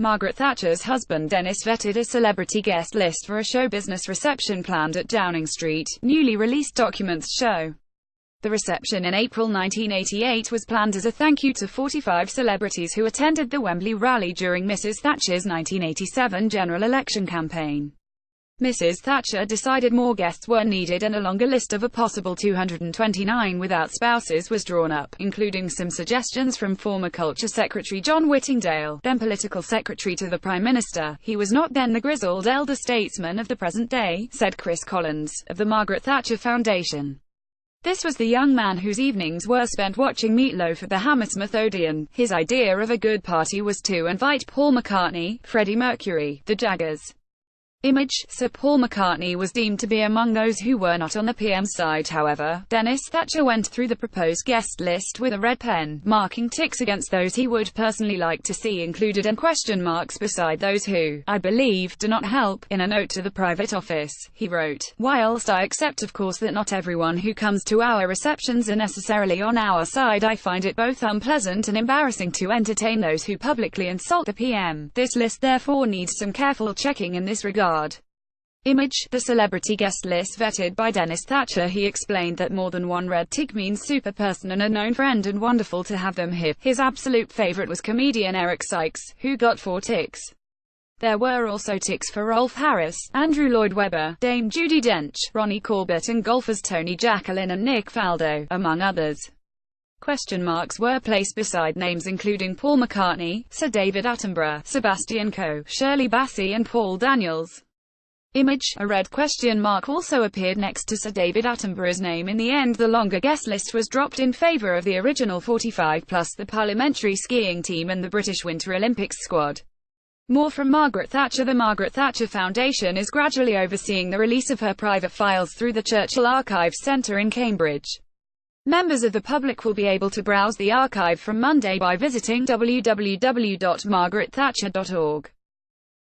Margaret Thatcher's husband Denis vetted a celebrity guest list for a show business reception planned at Downing Street, newly released documents show. The reception in April 1988 was planned as a thank you to 45 celebrities who attended the Wembley rally during Mrs. Thatcher's 1987 general election campaign. Mrs. Thatcher decided more guests were needed and a longer list of a possible 229 without spouses was drawn up, including some suggestions from former Culture Secretary John Whittingdale, then Political Secretary to the Prime Minister. He was not then the grizzled elder statesman of the present day, said Chris Collins, of the Margaret Thatcher Foundation. This was the young man whose evenings were spent watching Meatloaf at the Hammersmith Odeon. His idea of a good party was to invite Paul McCartney, Freddie Mercury, the Jaggers. Image. Sir Paul McCartney was deemed to be among those who were not on the PM's side. However, Denis Thatcher went through the proposed guest list with a red pen, marking ticks against those he would personally like to see included and question marks beside those who, I believe, do not help. In a note to the private office, he wrote, "Whilst I accept of course that not everyone who comes to our receptions are necessarily on our side, I find it both unpleasant and embarrassing to entertain those who publicly insult the PM. This list therefore needs some careful checking in this regard." Image. The celebrity guest list vetted by Denis Thatcher. He explained that more than one red tick means super person and a known friend and wonderful to have them here. His absolute favourite was comedian Eric Sykes, who got 4 ticks. There were also ticks for Rolf Harris, Andrew Lloyd Webber, Dame Judi Dench, Ronnie Corbett and golfers Tony Jacqueline and Nick Faldo, among others. Question marks were placed beside names including Paul McCartney, Sir David Attenborough, Sebastian Coe, Shirley Bassey and Paul Daniels. Image. A red question mark also appeared next to Sir David Attenborough's name. In the end, the longer guest list was dropped in favour of the original 45 plus the parliamentary skiing team and the British Winter Olympics squad. More from Margaret Thatcher. The Margaret Thatcher Foundation is gradually overseeing the release of her private files through the Churchill Archives Centre in Cambridge. Members of the public will be able to browse the archive from Monday by visiting www.margaretthatcher.org.